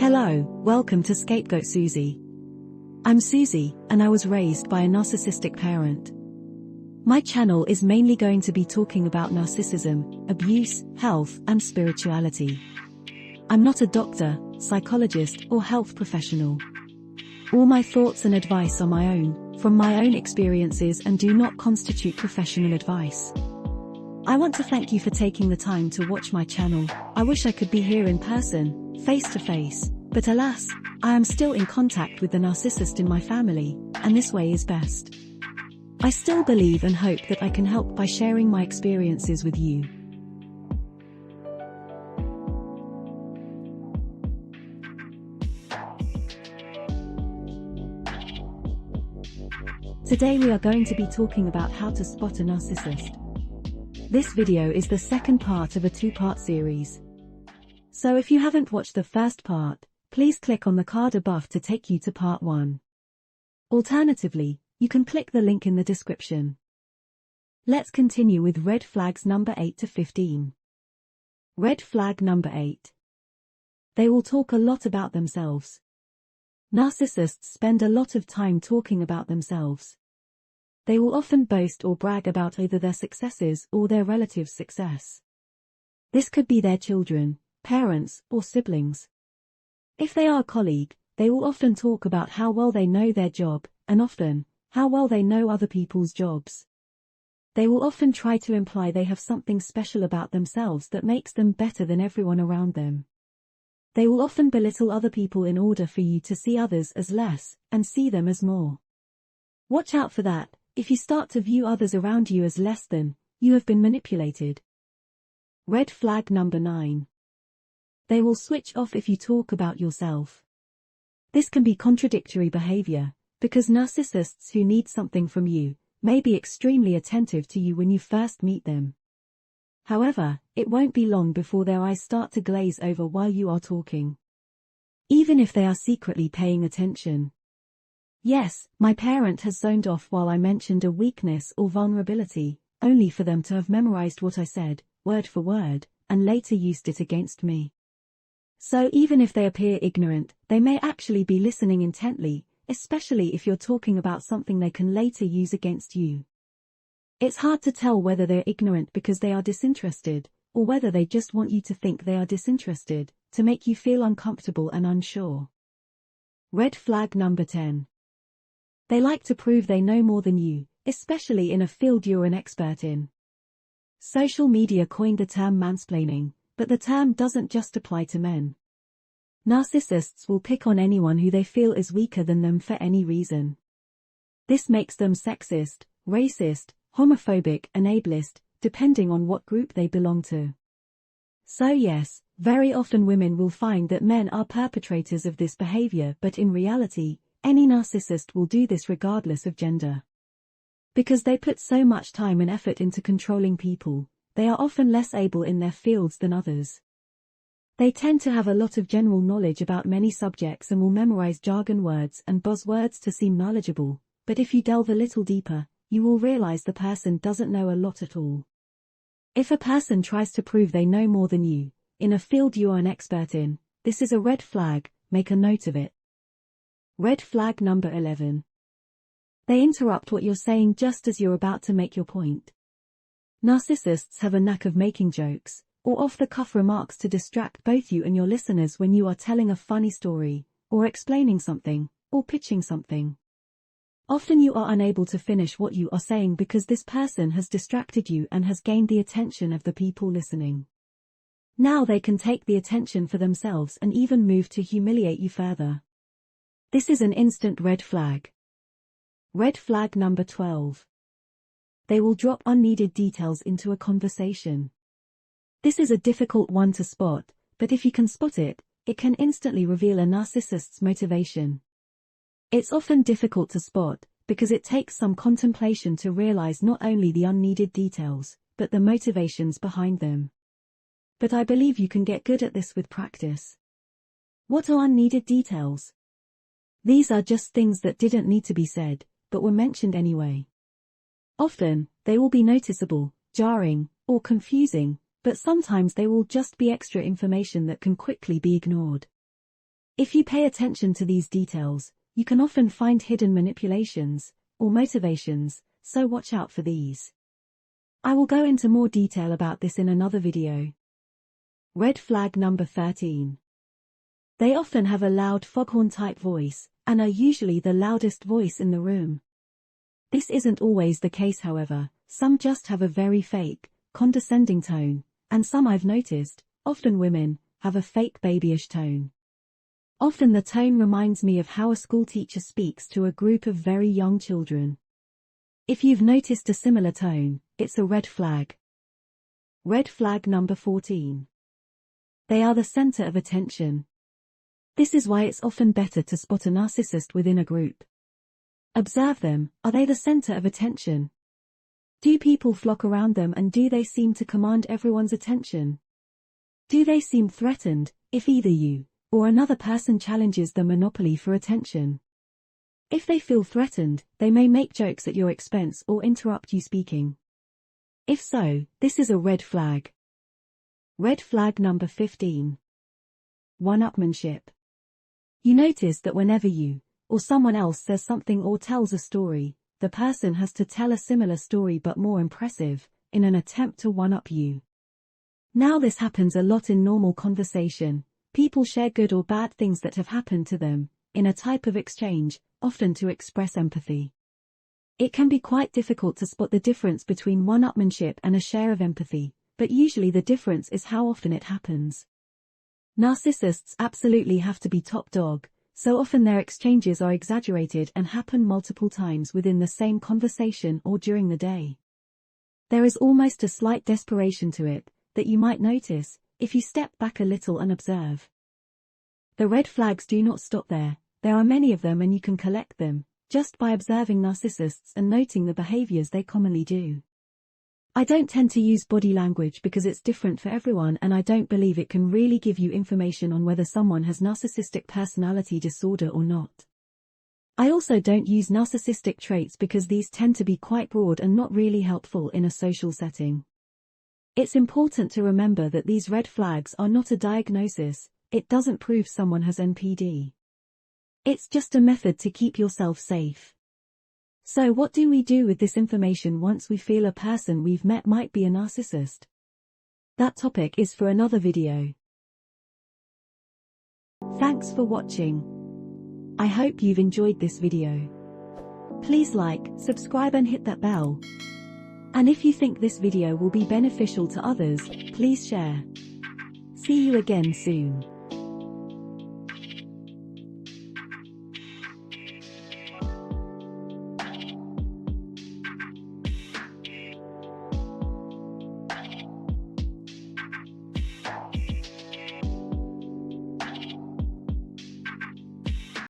Hello, welcome to Scapegoat Susie. I'm Susie, and I was raised by a narcissistic parent. My channel is mainly going to be talking about narcissism, abuse, health, and spirituality. I'm not a doctor, psychologist, or health professional. All my thoughts and advice are my own, from my own experiences, and do not constitute professional advice. I want to thank you for taking the time to watch my channel. I wish I could be here in person, face to face, but alas, I am still in contact with the narcissist in my family, and this way is best. I still believe and hope that I can help by sharing my experiences with you. Today we are going to be talking about how to spot a narcissist. This video is the second part of a two-part series. So if you haven't watched the first part, please click on the card above to take you to part 1. Alternatively, you can click the link in the description. Let's continue with red flags number 8 to 15. Red flag number 8. They will talk a lot about themselves. Narcissists spend a lot of time talking about themselves. They will often boast or brag about either their successes or their relatives' success. This could be their children, parents, or siblings. If they are a colleague, they will often talk about how well they know their job, and often, how well they know other people's jobs. They will often try to imply they have something special about themselves that makes them better than everyone around them. They will often belittle other people in order for you to see others as less, and see them as more. Watch out for that. If you start to view others around you as less than, you have been manipulated. Red flag number 9. They will switch off if you talk about yourself. This can be contradictory behavior, because narcissists who need something from you may be extremely attentive to you when you first meet them. However, it won't be long before their eyes start to glaze over while you are talking. Even if they are secretly paying attention. Yes, my parent has zoned off while I mentioned a weakness or vulnerability, only for them to have memorized what I said, word for word, and later used it against me. So even if they appear ignorant, they may actually be listening intently, especially if you're talking about something they can later use against you. It's hard to tell whether they're ignorant because they are disinterested, or whether they just want you to think they are disinterested, to make you feel uncomfortable and unsure. Red flag number 10. They like to prove they know more than you, especially in a field you're an expert in. Social media coined the term mansplaining, but the term doesn't just apply to men. Narcissists will pick on anyone who they feel is weaker than them for any reason. This makes them sexist, racist, homophobic, and ableist, depending on what group they belong to. So yes, very often women will find that men are perpetrators of this behavior, but in reality, any narcissist will do this regardless of gender. Because they put so much time and effort into controlling people, they are often less able in their fields than others. They tend to have a lot of general knowledge about many subjects and will memorize jargon words and buzzwords to seem knowledgeable, but if you delve a little deeper, you will realize the person doesn't know a lot at all. If a person tries to prove they know more than you, in a field you are an expert in, this is a red flag, make a note of it. Red flag number 11. They interrupt what you're saying just as you're about to make your point. Narcissists have a knack of making jokes, or off-the-cuff remarks to distract both you and your listeners when you are telling a funny story, or explaining something, or pitching something. Often you are unable to finish what you are saying because this person has distracted you and has gained the attention of the people listening. Now they can take the attention for themselves and even move to humiliate you further. This is an instant red flag. Red flag number 12. They will drop unneeded details into a conversation. This is a difficult one to spot, but if you can spot it, it can instantly reveal a narcissist's motivation. It's often difficult to spot, because it takes some contemplation to realize not only the unneeded details, but the motivations behind them. But I believe you can get good at this with practice. What are unneeded details? These are just things that didn't need to be said, but were mentioned anyway. Often, they will be noticeable, jarring, or confusing, but sometimes they will just be extra information that can quickly be ignored. If you pay attention to these details, you can often find hidden manipulations or motivations, so watch out for these. I will go into more detail about this in another video. Red flag number 13. They often have a loud foghorn-type voice, and are usually the loudest voice in the room. This isn't always the case, however. Some just have a very fake, condescending tone, and some, I've noticed, often women, have a fake babyish tone. Often the tone reminds me of how a school teacher speaks to a group of very young children. If you've noticed a similar tone, it's a red flag. Red flag number 14. They are the center of attention. This is why it's often better to spot a narcissist within a group. Observe them. Are they the center of attention? Do people flock around them, and do they seem to command everyone's attention? Do they seem threatened if either you or another person challenges the monopoly for attention? If they feel threatened, they may make jokes at your expense or interrupt you speaking. If so, this is a red flag. Red flag number 15. One-upmanship. You notice that whenever you or someone else says something or tells a story, the person has to tell a similar story but more impressive, in an attempt to one-up you. Now this happens a lot in normal conversation. People share good or bad things that have happened to them, in a type of exchange, often to express empathy. It can be quite difficult to spot the difference between one-upmanship and a share of empathy, but usually the difference is how often it happens. Narcissists absolutely have to be top dog, so often their exchanges are exaggerated and happen multiple times within the same conversation or during the day. There is almost a slight desperation to it, that you might notice, if you step back a little and observe. The red flags do not stop there. There are many of them, and you can collect them, just by observing narcissists and noting the behaviors they commonly do. I don't tend to use body language because it's different for everyone, and I don't believe it can really give you information on whether someone has narcissistic personality disorder or not. I also don't use narcissistic traits because these tend to be quite broad and not really helpful in a social setting. It's important to remember that these red flags are not a diagnosis. It doesn't prove someone has NPD. It's just a method to keep yourself safe. So what do we do with this information once we feel a person we've met might be a narcissist? That topic is for another video. Thanks for watching. I hope you've enjoyed this video. Please like, subscribe and hit that bell. And if you think this video will be beneficial to others, please share. See you again soon.